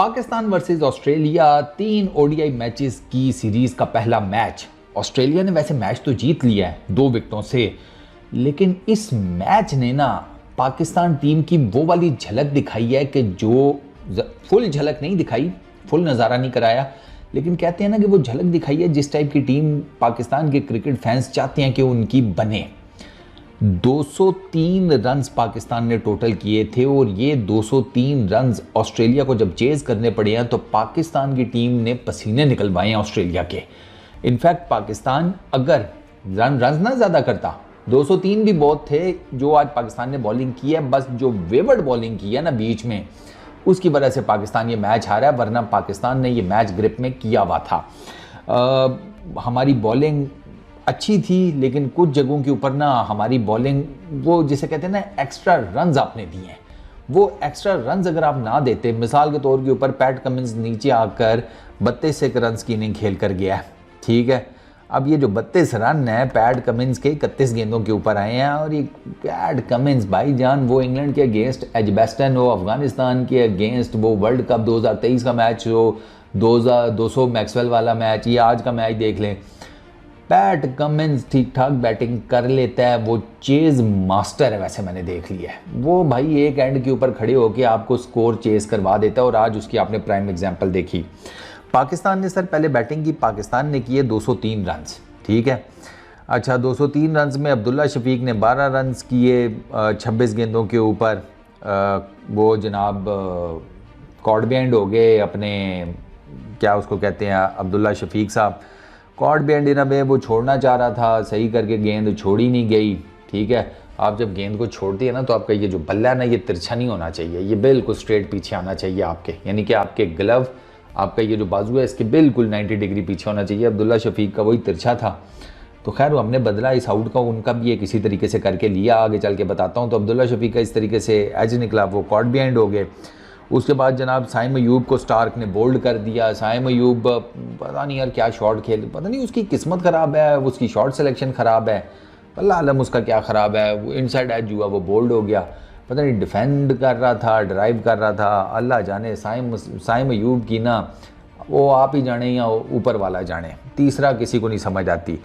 Pakistan versus Australia 3 ODI matches की series का पहला मैच। ऑस्ट्रेलिया ने वैसे मैच तो जीत लिया है 2 विकेटों से, लेकिन इस मैच ने ना पाकिस्तान टीम की वो वाली झलक दिखाई है कि जो फुल झलक नहीं दिखाई, फुल नज़ारा नहीं कराया, लेकिन कहते हैं ना कि वो झलक दिखाई है जिस टाइप की टीम पाकिस्तान के क्रिकेट फैंस चाहते हैं कि उनकी बने। 203 रन्स पाकिस्तान ने टोटल किए थे और ये 203 रन्स ऑस्ट्रेलिया को जब चेज करने पड़े हैं तो पाकिस्तान की टीम ने पसीने निकलवाए हैं ऑस्ट्रेलिया के। इनफैक्ट पाकिस्तान अगर रन्स ना ज़्यादा करता, 203 भी बहुत थे जो आज पाकिस्तान ने बॉलिंग की है, बस जो वेवर्ड बॉलिंग की है ना बीच में, उसकी वजह से पाकिस्तान ये मैच हारा है, वरना पाकिस्तान ने ये मैच ग्रिप में किया हुआ था। हमारी बॉलिंग अच्छी थी, लेकिन कुछ जगहों के ऊपर ना हमारी बॉलिंग वो जिसे कहते हैं ना एक्स्ट्रा रन्स आपने दिए हैं, वो एक्स्ट्रा रन्स अगर आप ना देते, मिसाल के तौर के ऊपर पैट कमिंस नीचे आकर 32 रन्स की इनिंग खेल कर गया है, ठीक है। अब ये जो 32 रन है पैट कमिंस के 31 गेंदों के ऊपर आए हैं, और ये पैट कमिंस भाईजान वो इंग्लैंड के अगेंस्ट एजबेस्टन हो, अफगानिस्तान के अगेंस्ट वो वर्ल्ड कप 2023 का मैच हो, 200 मैक्सवेल वाला मैच, ये आज का मैच देख लें, पैट कमिंस ठीक ठाक बैटिंग कर लेता है, वो चेज मास्टर है। वैसे मैंने देख लिया है वो भाई एक एंड के ऊपर खड़े होकर आपको स्कोर चेज करवा देता है, और आज उसकी आपने प्राइम एग्जांपल देखी। पाकिस्तान ने सर पहले बैटिंग की, पाकिस्तान ने किए 203 रन्स, ठीक है। अच्छा 203 रन्स में अब्दुल्ला शफीक ने 12 रन्स किए 26 गेंदों के ऊपर। वो जनाब कॉर्ड बिहाइंड हो गए अपने, क्या उसको कहते हैं, अब्दुल्ला शफीक साहब कॉर्ड बिहाइंड इन वे वो छोड़ना चाह रहा था, सही करके गेंद छोड़ी नहीं गई, ठीक है। आप जब गेंद को छोड़ती है ना तो आपका ये जो बल्ला है ना ये तिरछा नहीं होना चाहिए, ये बिल्कुल स्ट्रेट पीछे आना चाहिए आपके, यानी कि आपके ग्लव, आपका ये जो बाजू है इसके बिल्कुल 90 डिग्री पीछे होना चाहिए। अब्दुल्ला शफीक का वही तिरछा था, तो खैर हमने बदला इस आउट का, उनका भी ये किसी तरीके से करके लिया, आगे चल के बताता हूँ। तो अब्दुल्ला शफीक का इस तरीके से एज निकला, वो कॉर्ड बिहाइंड हो गए। उसके बाद जनाब साइम अयूब को स्टार्क ने बोल्ड कर दिया। साइम अयूब पता नहीं यार क्या शॉट खेल, पता नहीं उसकी किस्मत ख़राब है, उसकी शॉट सिलेक्शन ख़राब है, अल्लाह आलम उसका क्या ख़राब है, वो इनसाइड एज हुआ वो बोल्ड हो गया, पता नहीं डिफेंड कर रहा था, ड्राइव कर रहा था, अल्लाह जाने। साइम अयूब की ना वो आप ही जाने या ऊपर वाला जाने, तीसरा किसी को नहीं समझ आती।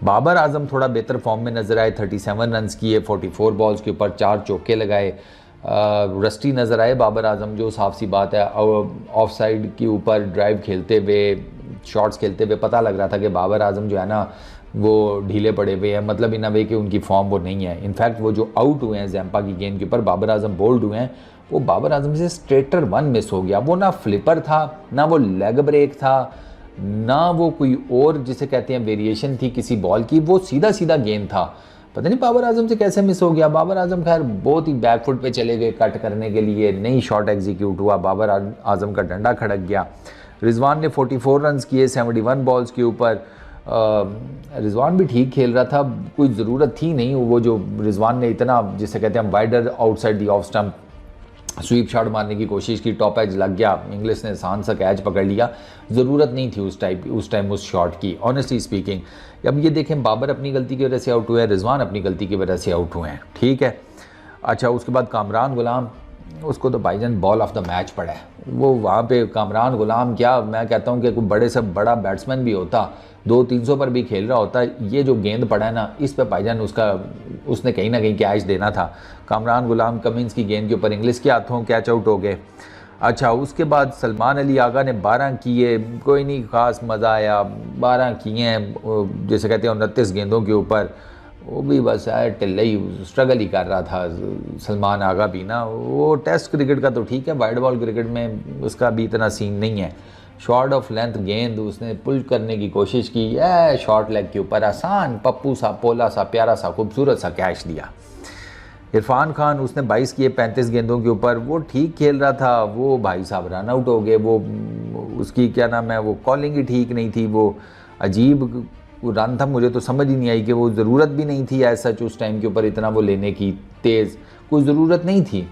बाबर आजम थोड़ा बेहतर फॉर्म में नज़र आए, 37 रन्स किए 44 बॉल्स के ऊपर, 4 चौके लगाए। रस्टी नज़र आए बाबर आजम, जो साफ सी बात है, ऑफ साइड के ऊपर ड्राइव खेलते हुए, शॉट्स खेलते हुए पता लग रहा था कि बाबर आजम जो है ना वो ढीले पड़े हुए हैं, मतलब इन अ वे कि उनकी फॉर्म वो नहीं है। इनफैक्ट वो जो आउट हुए हैं जैम्पा की गेंद के ऊपर, बाबर आजम बोल्ड हुए हैं, वो बाबर आजम से स्ट्रेटर 1 मिस हो गया। वो ना फ्लिपर था, ना वो लेग ब्रेक था, ना वो कोई और जिसे कहते हैं वेरिएशन थी किसी बॉल की, वो सीधा सीधा गेंद था। पता नहीं बाबर आजम से कैसे मिस हो गया। बाबर आजम खैर बहुत ही बैकफुट पे चले गए कट करने के लिए, नहीं शॉट एग्जीक्यूट हुआ, बाबर आजम का डंडा खड़क गया। रिजवान ने 44 रन्स किए 71 बॉल्स के ऊपर। रिजवान भी ठीक खेल रहा था, कोई ज़रूरत थी नहीं, वो जो रिजवान ने इतना जिसे कहते हैं wider outside the off stump sweep shot मारने की कोशिश की, टॉप एज लग गया, इंग्लिश ने आसान सा कैच पकड़ लिया, ज़रूरत नहीं थी उस टाइम उस शॉट की, ऑनेस्टली स्पीकिंग। अब ये देखें बाबर अपनी गलती की वजह से आउट हुए हैं, रिजवान अपनी गलती की वजह से आउट हुए हैं, ठीक है। अच्छा उसके बाद कामरान गुलाम, उसको तो भाईजान बॉल ऑफ द मैच पड़ा है। वो वहाँ पे कामरान गुलाम, क्या मैं कहता हूँ कि कोई बड़े से बड़ा बैट्समैन भी होता, 200-300 पर भी खेल रहा होता, ये जो गेंद पड़ा है ना इस पे भाईजान उसने कहीं ना कहीं कैच देना था। कामरान गुलाम कमिंस की गेंद के ऊपर इंग्लिश के हाथों कैच आउट हो गए। अच्छा उसके बाद सलमान अली आगा ने 12 किए, कोई नहीं ख़ास मज़ा आया, 12 किए हैं जैसे कहते हैं 29 गेंदों के ऊपर, वो भी बस है टिल्ले ही स्ट्रगल ही कर रहा था सलमान आगा भी ना। वो टेस्ट क्रिकेट का तो ठीक है, वाइड बॉल क्रिकेट में उसका भी इतना सीन नहीं है। शॉर्ट ऑफ लेंथ गेंद उसने पुल करने की कोशिश की, शॉर्ट लेग के ऊपर आसान पप्पू सा पोला सा प्यारा सा खूबसूरत सा कैच दिया। इरफान खान उसने 22 किए 35 गेंदों के ऊपर, वो ठीक खेल रहा था, वो भाई साहब रन आउट हो गए। वो उसकी क्या नाम है, वो कॉलिंग ही ठीक नहीं थी, वो अजीब रन था, मुझे तो समझ ही नहीं आई कि वो ज़रूरत भी नहीं थी ऐसा सच उस टाइम के ऊपर इतना वो लेने की, तेज़ कोई ज़रूरत नहीं थी,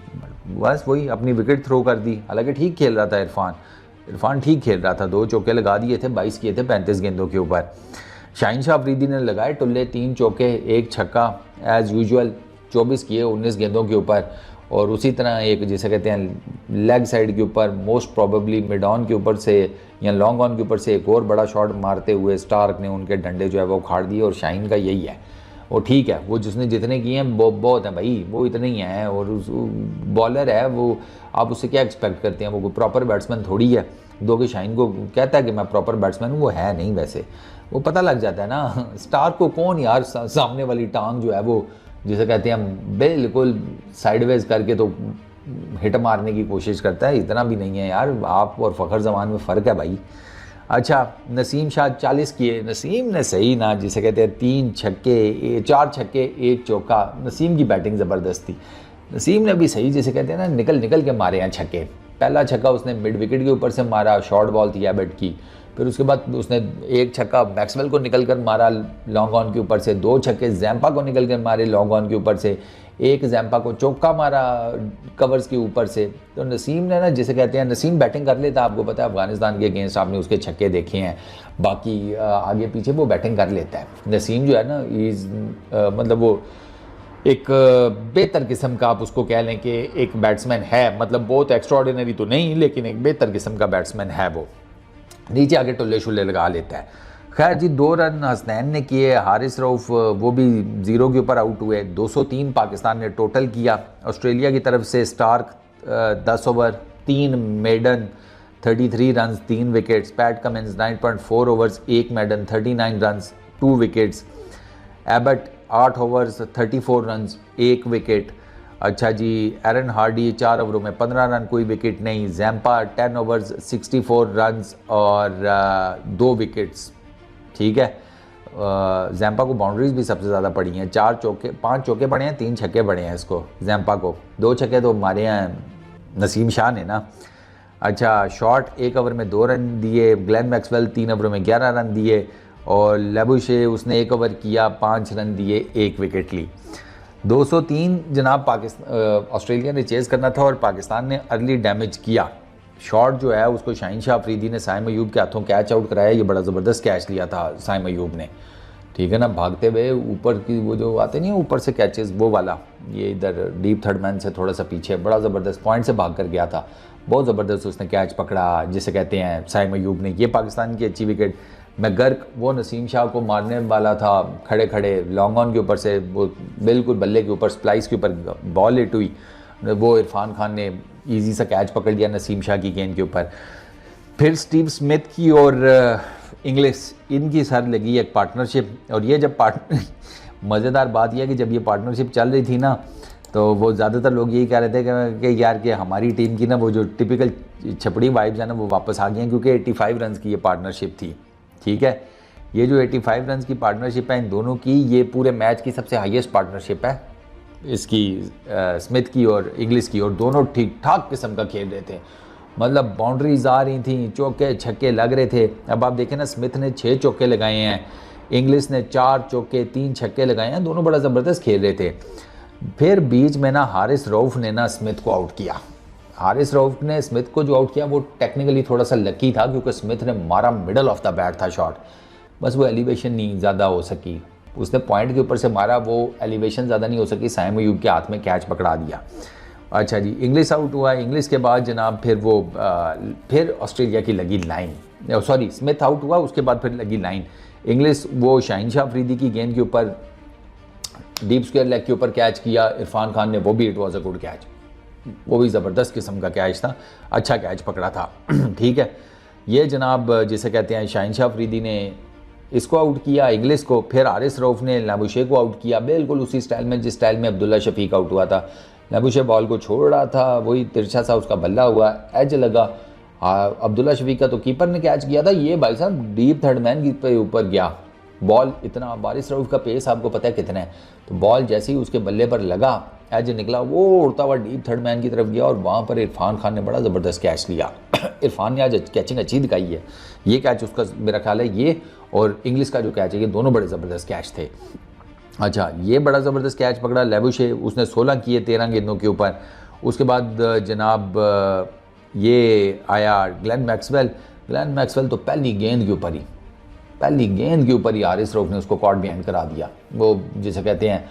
बस वही अपनी विकेट थ्रो कर दी। हालांकि ठीक खेल रहा था इरफान ठीक खेल रहा था, 2 चौके लगा दिए थे, 22 किए थे 35 गेंदों के ऊपर। शाहीन शाह अफरीदी ने लगाए टुल्ले, 3 चौके 1 छक्का एज़ यूजुअल, 24 किए 19 गेंदों के ऊपर। और उसी तरह एक जिसे कहते हैं लेग साइड के ऊपर मोस्ट प्रोबेबली मिड ऑन के ऊपर से या लॉन्ग ऑन के ऊपर से एक और बड़ा शॉट मारते हुए स्टार्क ने उनके डंडे जो है वो उखाड़ दिए। और शाहीन का यही है, वो ठीक है, वो जिसने जितने किए हैं वो बहुत हैं भाई, वो इतने ही हैं। और उस बॉलर है वो, आप उससे क्या एक्सपेक्ट करते हैं, वो कोई प्रॉपर बैट्समैन थोड़ी है। दो कि शाहीन को कहता है कि मैं प्रॉपर बैट्समैन हूँ, वो है नहीं, वैसे वो पता लग जाता है ना। स्टार्क को कौन यार सामने वाली टांग जो है वो जिसे कहते हैं हम बिल्कुल साइडवेज करके तो हिट मारने की कोशिश करता है, इतना भी नहीं है यार। आप और फ़खर जमान में फ़र्क है भाई। अच्छा, नसीम शाह 40 किए, नसीम ने सही ना जिसे कहते हैं 3 छक्के 4 छक्के 1 चौका। नसीम की बैटिंग ज़बरदस्त थी, नसीम ने भी सही जिसे कहते हैं ना निकल निकल के मारे हैं छक्के। पहला छक्का उसने मिड विकेट के ऊपर से मारा, शॉर्ट बॉल थी एबट की। फिर उसके बाद उसने एक छक्का मैक्सवेल को निकल कर मारा लॉन्ग ऑन के ऊपर से, 2 छक्के जैम्पा को निकल कर मारे लॉन्ग ऑन के ऊपर से, एक जैम्पा को चौका मारा कवर्स के ऊपर से। तो नसीम ने ना जिसे कहते हैं, नसीम बैटिंग कर लेता है, आपको पता है अफगानिस्तान के अगेंस्ट आपने उसके छक्के देखे हैं, बाकी आगे पीछे वो बैटिंग कर लेता है। नसीम जो है ना इज़ मतलब वो एक बेहतर किस्म का आप उसको कह लें कि एक बैट्समैन है, मतलब बहुत एक्स्ट्राऑर्डिनरी तो नहीं लेकिन एक बेहतर किस्म का बैट्समैन है। वो नीचे आके टुल्ले शुल्ले लगा लेता है। खैर जी, 2 रन हसनैन ने किए, हारिस रऊफ वो भी 0 के ऊपर आउट हुए। 203 पाकिस्तान ने टोटल किया। ऑस्ट्रेलिया की तरफ से Starc 10 over 3 maiden 33 runs 3 wickets. Pat Cummins 9.4 overs 1 maiden 39 runs 2 wickets. Abbott 8 overs 34 runs 1 wicket. अच्छा जी, एरन हार्डी 4 ओवरों में 15 रन, कोई विकेट नहीं। जैम्पा 10 ओवर्स 64 रन्स और 2 विकेट्स। ठीक है, जैम्पा को बाउंड्रीज भी सबसे ज़्यादा पड़ी हैं, 5 चौके पड़े हैं, 3 छक्के पड़े हैं इसको जैम्पा को। 2 छक्के तो मारे हैं नसीम शाह ने ना। अच्छा, शॉट 1 ओवर में 2 रन दिए। ग्लेन मैक्सवेल 3 ओवर में 11 रन दिए और लेबुशे उसने 1 ओवर किया, 5 रन दिए, 1 विकेट ली। 203 जनाब पाकिस्तान ऑस्ट्रेलिया ने चेज़ करना था और पाकिस्तान ने अर्ली डैमेज किया। शॉट जो है उसको शाहीन शाह अफरीदी ने साइम अयूब के हाथों कैच आउट कराया। ये बड़ा ज़बरदस्त कैच लिया था साइम अयूब ने, ठीक है ना, भागते हुए ऊपर की वो जो आते नहीं ऊपर से कैचेस वो वाला, ये इधर डीप थर्ड मैन से थोड़ा सा पीछे, बड़ा ज़बरदस्त पॉइंट से भाग कर गया था। बहुत ज़बरदस्त उसने कैच पकड़ा जिसे कहते हैं साइम अयूब ने। ये पाकिस्तान की अच्छी विकेट। मैकगर्क वो नसीम शाह को मारने वाला था खड़े खड़े लॉन्ग ऑन के ऊपर से, वो बिल्कुल बल्ले के ऊपर स्प्लाइस के ऊपर बॉल हिट हुई, वो इरफान खान ने इजी सा कैच पकड़ लिया नसीम शाह की गेंद के ऊपर। फिर स्टीव स्मिथ की और इंग्लिश इनकी सर लगी एक पार्टनरशिप। और ये जब मज़ेदार बात यह है कि जब ये पार्टनरशिप चल रही थी ना तो वो ज़्यादातर लोग यही कह रहे थे कि यार कि हमारी टीम की ना वो जो टिपिकल छपड़ी वाइब्स है ना वो वापस आ गई हैं, क्योंकि 85 रन की ये पार्टनरशिप थी। ठीक है, ये जो 85 रन की पार्टनरशिप है इन दोनों की, ये पूरे मैच की सबसे हाईएस्ट पार्टनरशिप है इसकी, स्मिथ की और इंग्लिश की। और दोनों ठीक ठाक किस्म का खेल रहे थे, मतलब बाउंड्रीज आ रही थी, चौके छक्के लग रहे थे। अब आप देखें ना, स्मिथ ने 6 चौके लगाए हैं, इंग्लिश ने 4 चौके 3 छक्के लगाए हैं, दोनों बड़ा ज़बरदस्त खेल रहे थे। फिर बीच में ना हारिस रऊफ ने ना स्मिथ को आउट किया। हारिस रऊफ ने स्मिथ को जो आउट किया वो टेक्निकली थोड़ा सा लकी था, क्योंकि स्मिथ ने मारा मिडल ऑफ द बैट था शॉट, बस वो एलिवेशन नहीं ज़्यादा हो सकी, उसने पॉइंट के ऊपर से मारा, वो एलिवेशन ज़्यादा नहीं हो सकी, साइम अयूब के हाथ में कैच पकड़ा दिया। अच्छा जी, इंग्लिश आउट हुआ। इंग्लिश के बाद जनाब फिर वो फिर ऑस्ट्रेलिया की लगी लाइन, सॉरी स्मिथ आउट हुआ, उसके बाद फिर लगी लाइन। इंग्लिश वो शाहीन शाह अफरीदी की गेंद के ऊपर डीप स्क्वायर लेग के ऊपर कैच किया इरफान खान ने, वो भी it was a good catch, वो भी ज़बरदस्त किस्म का कैच था, अच्छा कैच पकड़ा था। ठीक है, ये जनाब जिसे कहते हैं शाहीन शाह अफरीदी ने इसको आउट किया इंग्लिश को। फिर हारिस रऊफ ने लाबुशे को आउट किया, बिल्कुल उसी स्टाइल में जिस स्टाइल में अब्दुल्ला शफीक आउट हुआ था। लाबुशे बॉल को छोड़ रहा था, वही तिरछा सा उसका बल्ला हुआ, एज लगा, अब्दुल्ला शफीक का तो कीपर ने कैच किया था, ये भाई साहब डीप थर्ड मैन के ऊपर गया बॉल। इतना हारिस रऊफ का पेस आपको पता है कितना है, तो बॉल जैसे ही उसके बल्ले पर लगा, एज निकला, वो उड़ता हुआ डीप थर्ड मैन की तरफ गया और वहाँ पर इरफान खान ने बड़ा ज़बरदस्त कैच लिया। इरफान ने आज कैचिंग अच्छी दिखाई है, ये कैच उसका मेरा ख्याल है, ये और इंग्लिश का जो कैच है, ये दोनों बड़े ज़बरदस्त कैच थे। अच्छा, ये बड़ा ज़बरदस्त कैच पकड़ा लेबुशे, उसने 16 किए 13 गेंदों के ऊपर। उसके बाद जनाब ये आया ग्लेन मैक्सवेल तो पहली गेंद के ऊपर ही हारिस रऊफ ने उसको कॉट बिहाइंड करा दिया। वो जिसे कहते हैं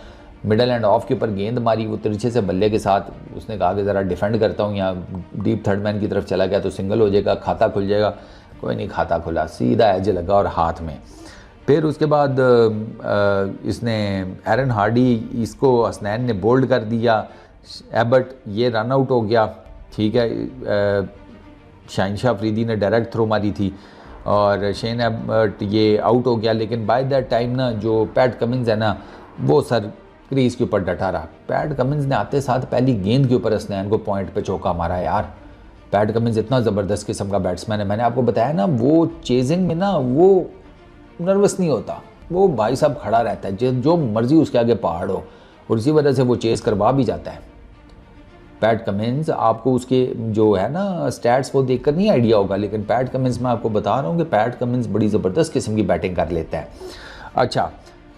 मिडल एंड ऑफ के ऊपर गेंद मारी, वो तिरछे से बल्ले के साथ, उसने कहा कि ज़रा डिफेंड करता हूँ, यहाँ डीप थर्ड मैन की तरफ चला गया तो सिंगल हो जाएगा, खाता खुल जाएगा। कोई नहीं, खाता खुला, सीधा एज लगा और हाथ में। फिर उसके बाद इसने एरन हार्डी, इसको हसनैन ने बोल्ड कर दिया, एबर्ट ये रन आउट हो गया, ठीक है। शाहिनशाह अफरीदी ने डायरेक्ट थ्रो मारी थी और शेन एबर्ट ये आउट हो गया। लेकिन बाय दैट टाइम ना जो पैट कमिंस है ना, वो सर क्रीज के ऊपर डटा रहा। पैट कमिंस ने आते साथ पहली गेंद के ऊपर हसनैन को पॉइंट पे चौका मारा। यार पैट कमिंस इतना ज़बरदस्त किस्म का बैट्समैन है, मैंने आपको बताया ना, वो चेजिंग में ना वो नर्वस नहीं होता, वो भाई साहब खड़ा रहता है, जो मर्जी उसके आगे पहाड़ हो, और इसी वजह से वो चेज़ करवा भी जाता है। पैट कमिंस, आपको उसके जो है ना स्टैट्स वो देखकर नहीं आइडिया होगा, लेकिन पैट कमिंस मैं आपको बता रहा हूँ कि पैट कमिंस बड़ी ज़बरदस्त किस्म की बैटिंग कर लेता है। अच्छा,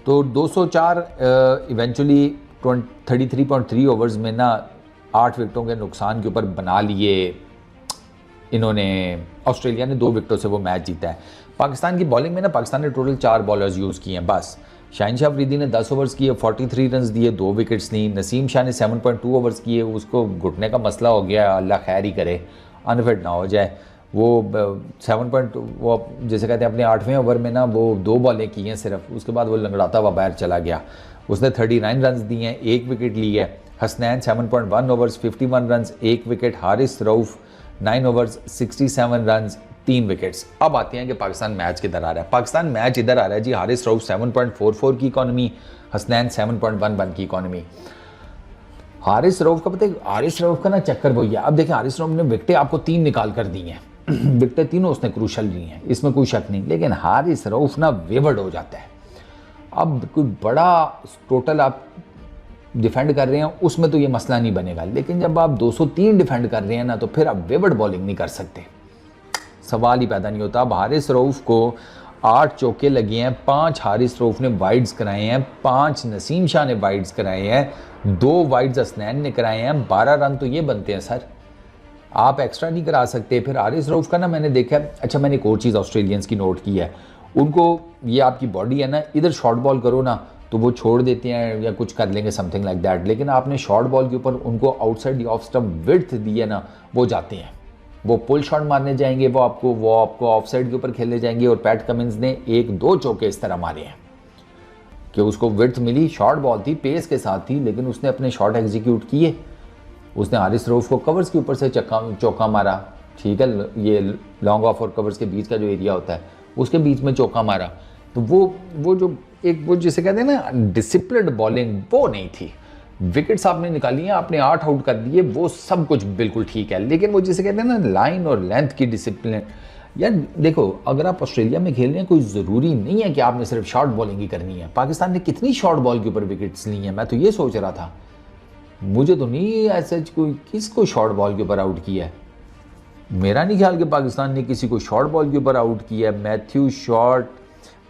तो 204 इवेंचुअली 33.3 ओवर्स में ना 8 विकेटों के नुकसान के ऊपर बना लिए इन्होंने। ऑस्ट्रेलिया ने 2 विकेटों से वो मैच जीता है। पाकिस्तान की बॉलिंग में ना पाकिस्तान ने टोटल 4 बॉलर्स यूज़ किए हैं बस। शाहिनशाह अफरीदी ने 10 ओवर्स किए, 43 रन दिए, 2 विकेट्स ली। नसीम शाह ने 7.2 ओवर्स किए, उसको घुटने का मसला हो गया, अल्लाह खैर ही करे, अनफिट ना हो जाए। वो 7 वो जैसे कहते हैं अपने 8वें ओवर में ना वो 2 बॉलें की हैं सिर्फ, उसके बाद वो लंगड़ाता हुआ बाहर चला गया। उसने 39 रन दिए हैं, 1 विकेट ली है। Hasnain 7.1 overs 51 run, 1 wicket. Haris Rauf 9 overs 67 run, 3 wickets. अब आते हैं कि पाकिस्तान मैच किधर आ रहा है। पाकिस्तान मैच इधर आ रहा है जी। हारिस रऊफ 7.44 की इकॉनमी, हसनैन 7.11 की इकॉनमी। हारिस रऊफ का पता है, हारिस रऊफ का ना चक्कर वही है। अब देखिए हारिस रऊफ ने विकेटें आपको 3 निकाल कर दी हैं विकेटें तीनों उसने क्रूशल ली हैं, इसमें कोई शक नहीं। लेकिन हारिस रऊफ ना वेवर्ड हो जाता है। अब कोई बड़ा टोटल आप डिफेंड कर रहे हैं उसमें तो ये मसला नहीं बनेगा, लेकिन जब आप 203 डिफेंड कर रहे हैं ना, तो फिर आप वेवर्ड बॉलिंग नहीं कर सकते, सवाल ही पैदा नहीं होता। अब हारिस रऊफ को 8 चौके लगे हैं, 5 हारिस रऊफ ने वाइड्स कराए हैं, 5 नसीम शाह ने वाइड्स कराए हैं, 2 वाइड्स हसनैन ने कराए हैं। 12 रन तो ये बनते हैं सर, आप एक्स्ट्रा नहीं करा सकते। फिर हारिस रऊफ का ना मैंने देखा, अच्छा मैंने एक और चीज़ ऑस्ट्रेलियंस की नोट की है, उनको ये आपकी बॉडी है ना, इधर शॉर्ट बॉल करो ना तो वो छोड़ देते हैं या कुछ कर लेंगे समथिंग लाइक दैट, लेकिन आपने शॉर्ट बॉल के ऊपर उनको आउटसाइड ऑफ स्टंप विड्थ दी है ना, वो जाते हैं, वो पुल शॉट मारने जाएंगे, वो आपको ऑफ साइड के ऊपर खेलने जाएंगे। और पैट कमिंस ने 1-2 चौके इस तरह मारे हैं कि उसको विड्थ मिली, शॉर्ट बॉल थी, पेस के साथ थी, लेकिन उसने अपने शॉट एग्जीक्यूट किए। उसने हारिस रऊफ को कवर्स के ऊपर से चौका मारा, ठीक है, ये लॉन्ग ऑफ और कवर्स के बीच का जो एरिया होता है उसके बीच में चौका मारा। तो वो जो एक वो जिसे कहते हैं ना डिसिप्लिन्ड बॉलिंग, वो नहीं थी। विकेट्स आपने निकाली हैं, आपने 8 आउट कर दिए, वो सब कुछ बिल्कुल ठीक है, लेकिन वो जिसे कहते हैं ना लाइन और लेंथ की डिसिप्लिन। यार देखो, अगर आप ऑस्ट्रेलिया में खेल रहे हैं, कोई ज़रूरी नहीं है कि आपने सिर्फ शॉर्ट बॉलिंग ही करनी है। पाकिस्तान ने कितनी शॉर्ट बॉल के ऊपर विकेट्स ली हैं, मैं तो ये सोच रहा था, मुझे तो नहीं ऐसे कोई किसको शॉर्ट बॉल के ऊपर आउट किया है। मेरा नहीं ख्याल कि पाकिस्तान ने किसी को शॉर्ट बॉल के ऊपर आउट किया है। मैथ्यू शॉर्ट,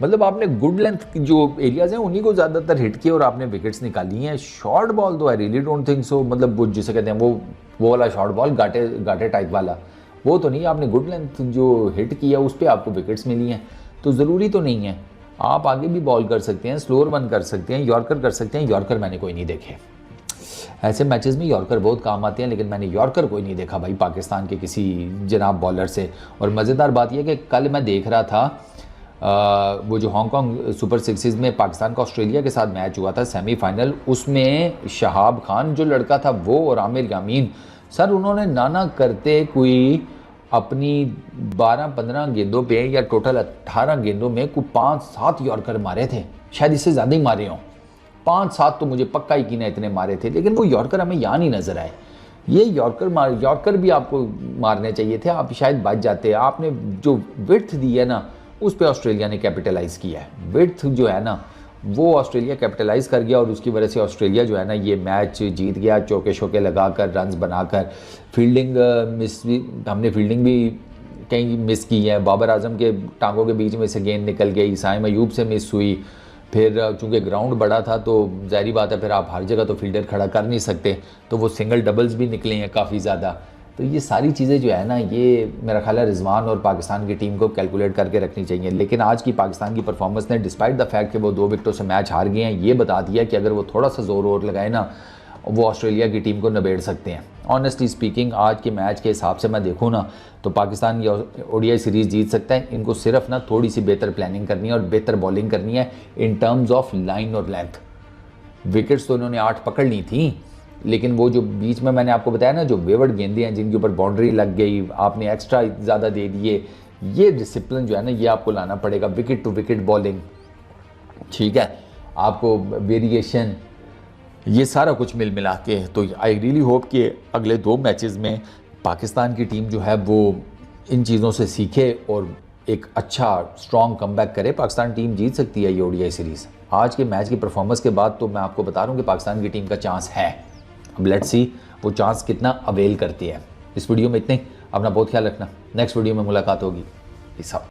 मतलब आपने गुड लेंथ जो एरियाज हैं उन्हीं को ज़्यादातर हिट किया और आपने विकेट्स निकाली हैं। शॉर्ट बॉल तो I really don't think so, मतलब वो जिसे कहते हैं वो वाला शॉर्ट बॉल गाटे टाइप वाला, वो तो नहीं। आपने गुड लेंथ जो हिट किया उस पर आपको विकेट्स मिली हैं, तो ज़रूरी तो नहीं है। आप आगे भी बॉल कर सकते हैं, स्लोअर वन कर सकते हैं, यॉर्कर कर सकते हैं। यॉर्कर मैंने कोई नहीं देखे, ऐसे मैचेस में यॉर्कर बहुत काम आते हैं, लेकिन मैंने यॉर्कर कोई नहीं देखा भाई पाकिस्तान के किसी जनाब बॉलर से। और मज़ेदार बात यह कि कल मैं देख रहा था वो जो हांगकांग सुपर सिक्सेस में पाकिस्तान का ऑस्ट्रेलिया के साथ मैच हुआ था सेमीफाइनल, उसमें शहाब खान जो लड़का था वो और आमिर यामीन, सर उन्होंने नाना करते कोई अपनी 12-15 गेंदों पे या टोटल 18 गेंदों में कोई 5-7 यॉर्कर मारे थे, शायद इससे ज़्यादा ही मारे हों, 5-7 तो मुझे पक्का यकीन है इतने मारे थे। लेकिन वो यॉर्कर हमें यहाँ नहीं नज़र आए। ये यॉर्कर भी आपको मारने चाहिए थे, आप शायद बच जाते। आपने जो विड्थ दी है ना, उस पर ऑस्ट्रेलिया ने कैपिटलाइज किया है। विड्थ जो है ना, वो ऑस्ट्रेलिया कैपिटलाइज कर गया और उसकी वजह से ऑस्ट्रेलिया जो है ना ये मैच जीत गया, चौके शौके लगाकर, रन्स बनाकर। फील्डिंग मिस भी, हमने फील्डिंग भी कहीं मिस की है। बाबर आजम के टांगों के बीच में से गेंद निकल गई, साइम अयूब से मिस हुई। फिर चूँकि ग्राउंड बड़ा था तो ज़ाहिरी बात है फिर आप हर जगह तो फील्डर खड़ा कर नहीं सकते, तो वो सिंगल डबल्स भी निकले हैं काफ़ी ज़्यादा। तो ये सारी चीज़ें जो है ना, ये मेरा ख्याल है रिजवान और पाकिस्तान की टीम को कैलकुलेट करके रखनी चाहिए। लेकिन आज की पाकिस्तान की परफॉर्मेंस ने डिस्पाइट द फैक्ट कि वो 2 विकेटों से मैच हार गए हैं, ये बता दिया कि अगर वो थोड़ा सा जोर और लगाए ना, वो ऑस्ट्रेलिया की टीम को निबेड़ सकते हैं। ऑनेस्टली स्पीकिंग आज के मैच के हिसाब से मैं देखूँ ना, तो पाकिस्तान ये ओडीआई सीरीज़ जीत सकता है। इनको सिर्फ ना थोड़ी सी बेहतर प्लानिंग करनी है और बेहतर बॉलिंग करनी है इन टर्म्स ऑफ लाइन और लेंथ। विकेट्स तो इन्होंने 8 पकड़ ली थी, लेकिन वो जो बीच में मैंने आपको बताया ना, जो वेवर्ड गेंदें हैं जिनके ऊपर बाउंड्री लग गई, आपने एक्स्ट्रा ज़्यादा दे दिए, ये डिसिप्लिन जो है ना, ये आपको लाना पड़ेगा। विकेट टू विकेट बॉलिंग, ठीक है, आपको वेरिएशन, ये सारा कुछ मिल मिला के। तो आई रियली होप कि अगले 2 मैचेस में पाकिस्तान की टीम जो है वो इन चीज़ों से सीखे और एक अच्छा स्ट्रॉन्ग कमबैक करे। पाकिस्तान टीम जीत सकती है ये ओडीआई सीरीज़। आज के मैच की परफॉर्मेंस के बाद तो मैं आपको बता रहा हूँ कि पाकिस्तान की टीम का चांस है। अब लेट्स सी वो चांस कितना अवेल करती है। इस वीडियो में इतने ही। अपना बहुत ख्याल रखना। नेक्स्ट वीडियो में मुलाकात होगी। Peace out.